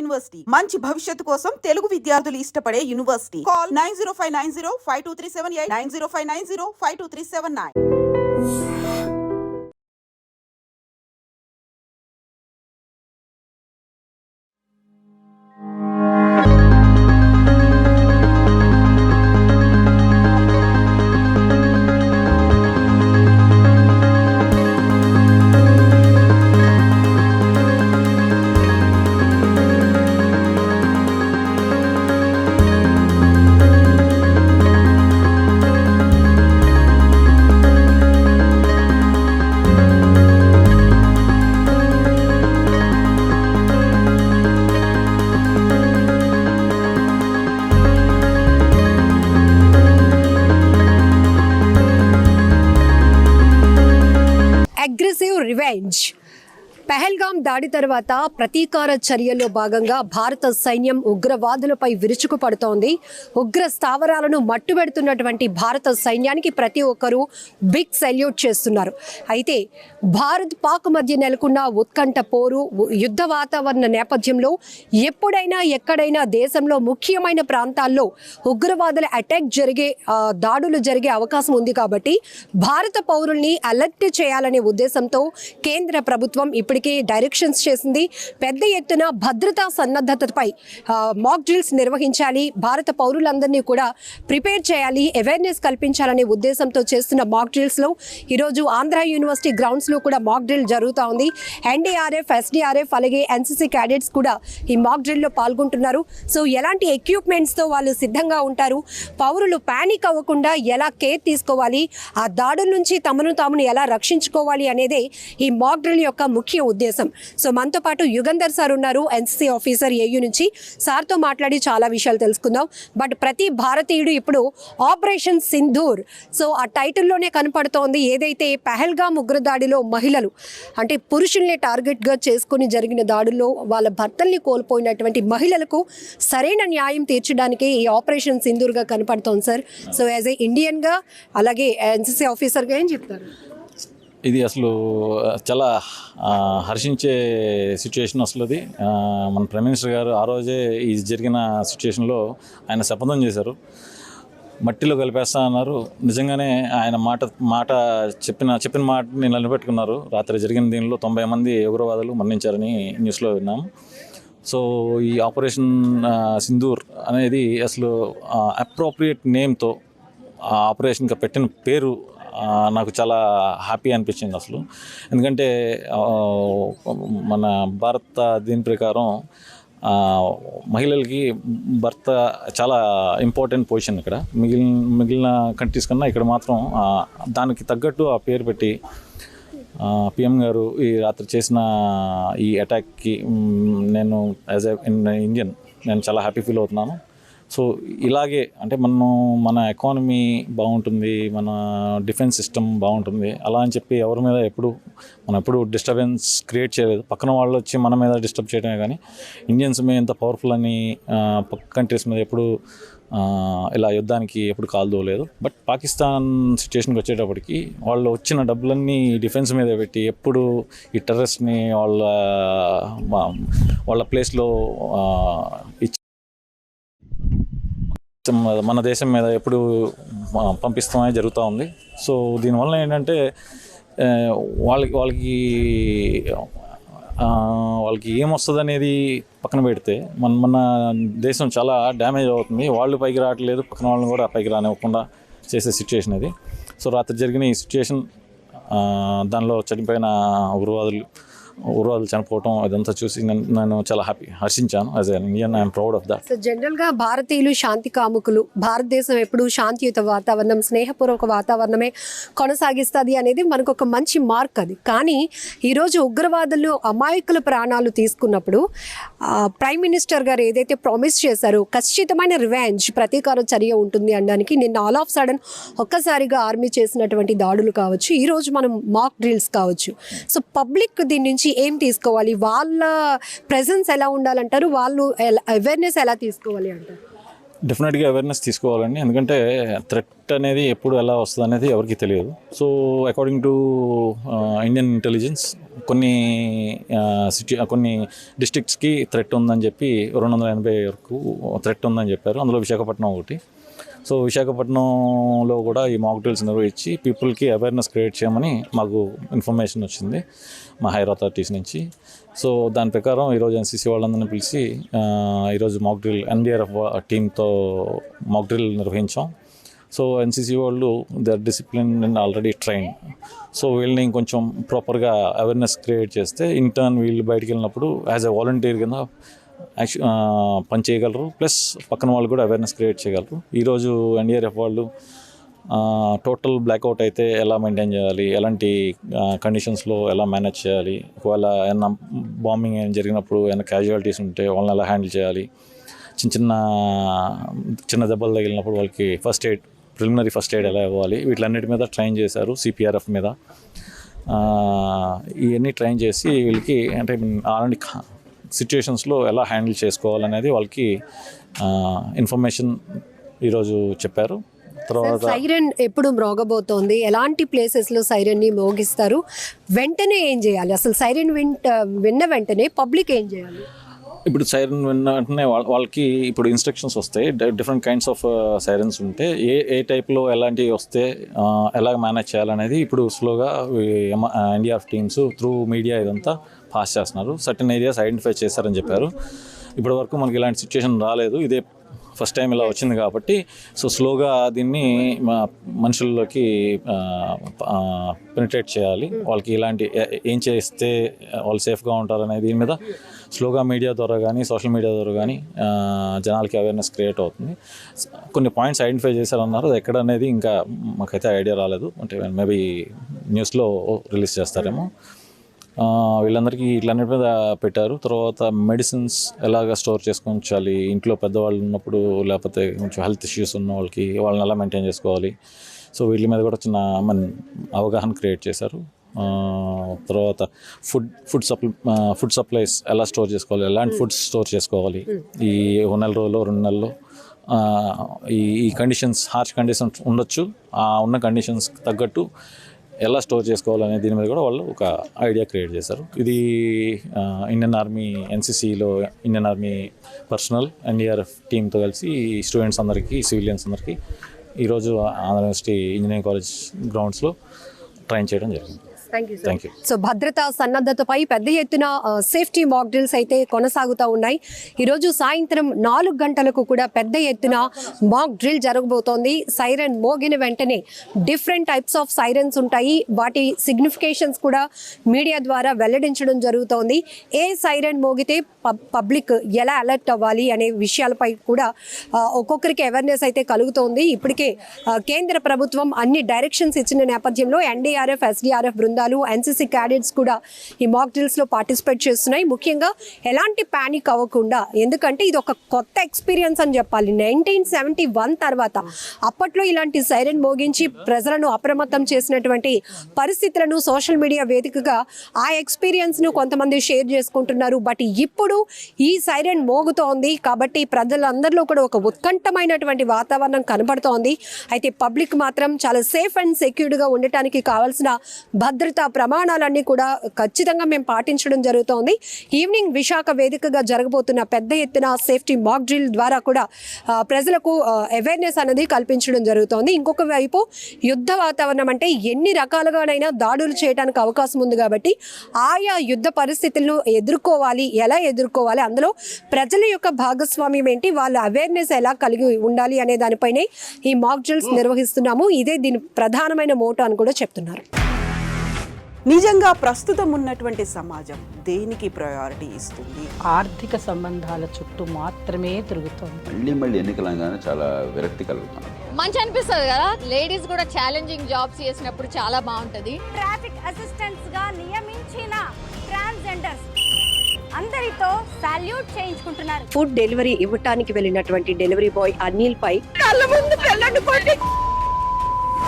University మంచి భవిష్యత్తు కోసం తెలుగు విద్యార్థులు ఇష్టపడే university. Call 9059052378 9059052379. Aggressive revenge. Pahalgam దాడి తర్వాత ప్రతీకార చర్యల్లో భాగంగా భారత సైన్యం ఉగ్రవాదులపై విరుచుకుపడుతోంది. ఉగ్ర స్థావరాలను మట్టుబెడుతున్నటువంటి భారత సైన్యానికి ప్రతి ఒక్కరూ బిగ్ సెల్యూట్ చేస్తున్నారు. అయితే భారత్ పాక్ మధ్య నెలకొన్న ఉత్కంఠ పోరు, యుద్ధ వాతావరణ నేపథ్యంలో ఎప్పుడైనా ఎక్కడైనా దేశంలో ముఖ్యమైన ప్రాంతాల్లో ఉగ్రవాదుల అటాక్ దాడులు జరిగే అవకాశం ఉంది. కాబట్టి భారత పౌరుల్ని అలర్ట్ చేయాలనే ఉద్దేశంతో కేంద్ర ప్రభుత్వం ఇప్పటికే డైరెక్షన్స్ చేసింది. పెద్ద ఎత్తున భద్రతా సన్నద్ధతపై మాక్ డ్రిల్స్ నిర్వహించాలి, భారత పౌరులందరినీ కూడా ప్రిపేర్ చేయాలి, అవేర్నెస్ కల్పించాలనే ఉద్దేశంతో చేస్తున్న మాక్ డ్రిల్స్లో ఈరోజు ఆంధ్ర యూనివర్సిటీ గ్రౌండ్స్లో కూడా మాక్ డ్రిల్ జరుగుతూ ఉంది. ఎన్డీఆర్ఎఫ్, ఎస్డీఆర్ఎఫ్ అలాగే ఎన్సీసీ క్యాడెట్స్ కూడా ఈ మాక్ డ్రిల్లో పాల్గొంటున్నారు. సో ఎలాంటి ఎక్విప్మెంట్స్తో వాళ్ళు సిద్ధంగా ఉంటారు, పౌరులు ప్యానిక్ అవ్వకుండా ఎలా కేర్ తీసుకోవాలి, ఆ దాడుల నుంచి తమను ఎలా రక్షించుకోవాలి అనేదే ఈ మాక్ డ్రిల్ యొక్క ముఖ్య ఉద్దేశం. సో మనతో పాటు యుగంధర్ సార్ ఉన్నారు, ఎన్సీసీ ఆఫీసర్ ఏయూ నుంచి. సార్తో మాట్లాడి చాలా విషయాలు తెలుసుకుందాం. బట్ ప్రతి భారతీయుడు ఇప్పుడు ఆపరేషన్ సింధూర్, సో ఆ టైటిల్లోనే కనపడుతోంది. ఏదైతే పెహల్గాం ఉగ్రదాడిలో మహిళలు అంటే పురుషుల్ని టార్గెట్గా చేసుకుని జరిగిన దాడుల్లో వాళ్ళ భర్తల్ని కోల్పోయినటువంటి మహిళలకు సరైన న్యాయం తీర్చడానికి ఈ ఆపరేషన్ సింధూర్గా కనపడుతోంది సార్. సో యాజ్ ఏ ఇండియన్గా అలాగే ఎన్సీసీ ఆఫీసర్గా ఏం చెప్తారు? ఇది అసలు చాలా హర్షించే సిచ్యుయేషన్. అసలు అది మన ప్రైమ్ మినిస్టర్ గారు ఆ రోజే ఈ జరిగిన సిచ్యుయేషన్లో ఆయన శపథం చేశారు, మట్టిలో కలిపేస్తా అన్నారు. నిజంగానే ఆయన మాట చెప్పిన మాటని నిలబెట్టుకున్నారు. రాత్రి జరిగిన దీనిలో 90 మంది ఉగ్రవాదులు మరణించారని న్యూస్లో విన్నాము. సో ఈ ఆపరేషన్ సింధూర్ అనేది అసలు అప్రోప్రియేట్ నేమ్తో ఆ ఆపరేషన్కి పెట్టిన పేరు నాకు చాలా హ్యాపీ అనిపించింది అసలు. ఎందుకంటే మన భారత దీని ప్రకారం మహిళలకి భర్త చాలా ఇంపార్టెంట్ పొజిషన్. ఇక్కడ మిగిలిన కంట్రీస్ కన్నా ఇక్కడ మాత్రం దానికి తగ్గట్టు ఆ పేరు పెట్టి పిఎం గారు ఈ రాత్రి చేసిన ఈ అటాక్కి నేను యాజ్ ఎ ఇండియన్ నేను చాలా హ్యాపీ ఫీల్ అవుతున్నాను. సో ఇలాగే అంటే మన ఎకానమీ బాగుంటుంది, మన డిఫెన్స్ సిస్టమ్ బాగుంటుంది అలా అని చెప్పి ఎవరి మీద మనం ఎప్పుడు డిస్టర్బెన్స్ క్రియేట్ చేయలేదు. పక్కన వాళ్ళు వచ్చి మన మీద డిస్టర్బ్ చేయడమే కానీ ఇండియన్స్ మీద ఎంత పవర్ఫుల్ అని పక్క కంట్రీస్ మీద ఎప్పుడు ఇలా యుద్ధానికి ఎప్పుడు కాల్దోలేదు. బట్ పాకిస్తాన్ సిచ్యుయేషన్కి వచ్చేటప్పటికి వాళ్ళు వచ్చిన డబ్బులన్నీ డిఫెన్స్ మీద పెట్టి ఎప్పుడు ఈ టెర్రరిస్ట్ని వాళ్ళ ప్లేస్లో మన దేశం మీద ఎప్పుడు పంపిస్తామని జరుగుతూ ఉంది. సో దీనివల్ల ఏంటంటే వాళ్ళకి ఏమొస్తుంది అనేది పక్కన పెడితే మన దేశం చాలా డ్యామేజ్ అవుతుంది. వాళ్ళు పైకి రావట్లేదు, పక్కన వాళ్ళని కూడా పైకి రానివ్వకుండా చేసే సిచ్యుయేషన్ ఇది. సో రాత్రి జరిగిన ఈ సిచ్యుయేషన్, దానిలో చనిపోయిన ఉగ్రవాదులు చనిపోవటం ఇదంతా చూసి నేను చాలా హర్షించాను. As an Indian I'm proud of that. So జనరల్గా భారతీయులు శాంతి కాముకులు, భారతదేశం ఎప్పుడు శాంతియుత వాతావరణం, స్నేహపూర్వక వాతావరణమే కొనసాగిస్తుంది అనేది మనకు ఒక మంచి మార్క్. అది కానీ ఈరోజు ఉగ్రవాదులు అమాయకుల ప్రాణాలు తీసుకున్నప్పుడు ప్రైమ్ మినిస్టర్ గారు ఏదైతే ప్రామిస్ చేశారో ఖచ్చితమైన రివెంజ్, ప్రతీకార చర్య ఉంటుంది అనడానికి నిన్న ఆల్ ఆఫ్ సడన్ ఒక్కసారిగా ఆర్మీ చేసినటువంటి దాడులు కావచ్చు, ఈరోజు మనం మాక్ డ్రిల్స్ కావచ్చు. సో పబ్లిక్ దీని నుంచి ఏం తీసుకోవాలి, వాళ్ళ ప్రెజెన్స్ ఎలా ఉండాలంటారు, వాళ్ళు అవేర్నెస్ ఎలా తీసుకోవాలి అంటారు? డెఫినెట్గా అవేర్నెస్ తీసుకోవాలండి. ఎందుకంటే థ్రెట్ అనేది ఎప్పుడు ఎలా వస్తుంది అనేది ఎవరికి తెలియదు. So according to Indian intelligence కొన్ని డిస్ట్రిక్ట్స్కి థ్రెట్ ఉందని చెప్పి 280 వరకు థ్రెట్ ఉందని చెప్పారు. అందులో విశాఖపట్నం ఒకటి. సో విశాఖపట్నంలో కూడా ఈ మాక్ డ్రిల్స్ నిర్వహించి పీపుల్కి అవేర్నెస్ క్రియేట్ చేయమని మాకు ఇన్ఫర్మేషన్ వచ్చింది మా హైర్ అథారిటీస్ నుంచి. సో దాని ప్రకారం ఈరోజు ఎన్సీసీ వాళ్ళందరినీ పిలిచి ఈరోజు మాక్ డ్రిల్ ఎన్డీఆర్ఎఫ్ టీంతో మాక్ డ్రిల్ నిర్వహించాం. సో ఎన్సీసీ వాళ్ళు they are discipline and already train. So వీళ్ళని ఇంకొంచెం ప్రాపర్గా అవేర్నెస్ క్రియేట్ చేస్తే ఇంటర్న్ వీళ్ళు బయటికి వెళ్ళినప్పుడు యాజ్ ఎ వాలంటీర్ కింద పని చేయగలరు. ప్లస్ పక్కన వాళ్ళు కూడా అవేర్నెస్ క్రియేట్ చేయగలరు. ఈరోజు ఎన్డీఆర్ఎఫ్ వాళ్ళు టోటల్ బ్లాక్అవుట్ అయితే ఎలా మెయింటైన్ చేయాలి, ఎలాంటి కండిషన్స్లో ఎలా మేనేజ్ చేయాలి, ఒకవేళ ఏమైనా బాంబింగ్ ఏమైనా జరిగినప్పుడు ఏమైనా క్యాజువాలిటీస్ ఉంటే వాళ్ళని ఎలా హ్యాండిల్ చేయాలి, చిన్న దెబ్బలు తగిలినప్పుడు వాళ్ళకి ప్రిలిమినరీ ఫస్ట్ ఎయిడ్ ఎలా ఇవ్వాలి, వీటిలన్నిటి మీద ట్రైన్ చేశారు. సిపిఆర్ఎఫ్ మీద ఇవన్నీ ట్రైన్ చేసి వీళ్ళకి అంటే అలాంటి సిచ్యుయేషన్స్లో ఎలా హ్యాండిల్ చేసుకోవాలనేది వాళ్ళకి ఇన్ఫర్మేషన్ ఈరోజు చెప్పారు. తర్వాత సైరన్ ఎప్పుడు మ్రోగబోతోంది, ఎలాంటి ప్లేసెస్లో సైరన్ని మోగిస్తారు, వెంటనే ఏం చేయాలి, అసలు సైరన్ విన్న వెంటనే పబ్లిక్ ఏం చేయాలి? ఇప్పుడు సైరన్ వెంటనే వాళ్ళకి ఇప్పుడు ఇన్స్ట్రక్షన్స్ వస్తాయి. డిఫరెంట్ కైండ్స్ ఆఫ్ సైరన్స్ ఉంటే ఏ టైప్లో ఎలాంటివి వస్తే ఎలా మేనేజ్ చేయాలనేది ఇప్పుడు స్లోగా ఎన్డీఆర్ఎఫ్ టీమ్స్ త్రూ మీడియా ఇదంతా పాస్ చేస్తున్నారు. సర్టన్ ఏరియాస్ ఐడెంటిఫై చేస్తారని చెప్పారు. ఇప్పటి వరకు మనకి ఇలాంటి సిచ్యుయేషన్ రాలేదు, ఇదే ఫస్ట్ టైం ఇలా వచ్చింది కాబట్టి సో స్లోగా దీన్ని మనుషుల్లోకి పెనిట్రేట్ చేయాలి. వాళ్ళకి ఇలాంటి ఏం చేస్తే వాళ్ళు సేఫ్గా ఉంటారనే దీని మీద స్లోగా మీడియా ద్వారా కానీ సోషల్ మీడియా ద్వారా కానీ జనాలకి అవేర్నెస్ క్రియేట్ అవుతుంది. కొన్ని పాయింట్స్ ఐడెంటిఫై చేశారన్నారు, అది ఎక్కడ అనేది ఇంకా మాకైతే ఐడియా రాలేదు. అంటే మేబీ న్యూస్లో రిలీజ్ చేస్తారేమో. వీళ్ళందరికీ ఇట్లన్నిటి మీద పెట్టారు. తర్వాత మెడిసిన్స్ ఎలాగ స్టోర్ చేసుకొని ఉంచాలి, ఇంట్లో పెద్దవాళ్ళు ఉన్నప్పుడు లేకపోతే కొంచెం హెల్త్ ఇష్యూస్ ఉన్న వాళ్ళని ఎలా మెయింటైన్ చేసుకోవాలి, సో వీటి మీద కూడా చిన్న అవగాహన క్రియేట్ చేశారు. తర్వాత ఫుడ్ సప్లైస్ ఎలా స్టోర్ చేసుకోవాలి, ఎలాంటి ఫుడ్స్ స్టోర్ చేసుకోవాలి, ఈ 1 నెల రోజుల్లో 2 నెలల్లో ఈ కండిషన్స్ హార్ష్ కండిషన్స్ ఉండొచ్చు, ఉన్న కండిషన్స్కి తగ్గట్టు ఎలా స్టోర్ చేసుకోవాలనే దీని మీద కూడా వాళ్ళు ఒక ఐడియా క్రియేట్ చేశారు. ఇది ఇండియన్ ఆర్మీ ఎన్సీసీలో ఇండియన్ ఆర్మీ పర్సనల్ ఎన్డీఆర్ఎఫ్ టీంతో కలిసి స్టూడెంట్స్ అందరికీ సివిలియన్స్ అందరికీ ఈరోజు ఆంధ్ర యూనివర్సిటీ ఇంజనీరింగ్ కాలేజ్ గ్రౌండ్స్లో ట్రైన్ చేయడం జరిగింది. Thank you. సో భద్రతా సన్నద్ధతపై పెద్ద ఎత్తున సేఫ్టీ మాక్ డ్రిల్స్ అయితే కొనసాగుతూ ఉన్నాయి. ఈరోజు సాయంత్రం 4 గంటలకు కూడా పెద్ద ఎత్తున మాక్ డ్రిల్ జరగబోతోంది. సైరన్ మోగిన వెంటనే డిఫరెంట్ టైప్స్ ఆఫ్ సైరన్స్ ఉంటాయి, వాటి సిగ్నిఫికేషన్స్ కూడా మీడియా ద్వారా వెల్లడించడం జరుగుతోంది. ఏ సైరన్ మోగితే పబ్లిక్ ఎలా అలర్ట్ అవ్వాలి అనే విషయాలపై కూడా ఒక్కొక్కరికి అవేర్నెస్ అయితే కలుగుతోంది. ఇప్పటికే కేంద్ర ప్రభుత్వం అన్ని డైరెక్షన్స్ ఇచ్చిన నేపథ్యంలో ఎన్డీఆర్ఎఫ్ ఎస్డీఆర్ఎఫ్ బృందాలు ఎన్సీసీ క్యాడెట్స్ కూడా ఈ మాక్ డ్రిల్స్ లో పార్టిసిపేట్ చేస్తున్నాయి. ముఖ్యంగా ఎలాంటి పానిక్ అవ్వకుండా, ఎందుకంటే ఇది ఒక కొత్త ఎక్స్పీరియన్స్ అని చెప్పాలి. 1971 తర్వాత అప్పట్లో ఇలాంటి సైరన్ మోగించి ప్రజలను అప్రమత్తం చేసినటువంటి పరిస్థితులను సోషల్ మీడియా వేదికగా ఆ ఎక్స్పీరియన్స్ ను కొంతమంది షేర్ చేసుకుంటున్నారు. బట్ ఇప్పుడు ఈ సైరన్ మోగుతోంది కాబట్టి ప్రజలందరిలో కూడా ఒక ఉత్కంఠమైనటువంటి వాతావరణం కనబడుతోంది. అయితే పబ్లిక్ మాత్రం చాలా సేఫ్ అండ్ సెక్యూర్డ్ గా ఉండటానికి కావాల్సిన భద్రతా ప్రమాణాలన్నీ కూడా ఖచ్చితంగా మేము పాటించడం జరుగుతోంది. ఈవినింగ్ విశాఖ వేదికగా జరగబోతున్న పెద్ద ఎత్తున సేఫ్టీ మాక్ డ్రిల్ ద్వారా కూడా ప్రజలకు అవేర్నెస్ అనేది కల్పించడం జరుగుతోంది. ఇంకొక వైపు యుద్ధ వాతావరణం అంటే ఎన్ని రకాలుగానైనా దాడులు చేయడానికి అవకాశం ఉంది కాబట్టి ఆయా యుద్ధ పరిస్థితులను ఎదుర్కోవాలి, ఎలా ఎదుర్కోవాలి, అందులో ప్రజల యొక్క భాగస్వామ్యం ఏంటి, వాళ్ళ అవేర్నెస్ ఎలా కలిగి ఉండాలి అనే దానిపైనే ఈ మాక్ డ్రిల్స్ నిర్వహిస్తున్నాము. ఇదే దీని ప్రధానమైన మోటో అని కూడా చెప్తున్నారు. నిజంగా ప్రస్తుతం ఉన్నటువంటి సమాజం దేనికి ప్రయారిటీ ఇస్తుంది? ఆర్థిక సంబంధాల చుట్టూ మాత్రమే తిరుగుతుంది. మళ్ళీ ఎన్నికలంగానే చాలా విరక్తి కలుగుతాను. మంచి అనిపిస్తుంది కదా, లేడీస్ కూడా ఛాలెంజింగ్ జాబ్స్ చేసినప్పుడు చాలా బాగుంటది. ట్రాఫిక్ అసిస్టెంట్స్ గా నియమించిన ట్రాన్స్జెండర్స్ అందరితో సాల్యూట్ చేయించుకుంటున్నారు. ఫుడ్ డెలివరీ ఇవ్వటానికి వెళ్ళినటువంటి డెలివరీ బాయ్ అనిల్ పై కళ్ళ ముందు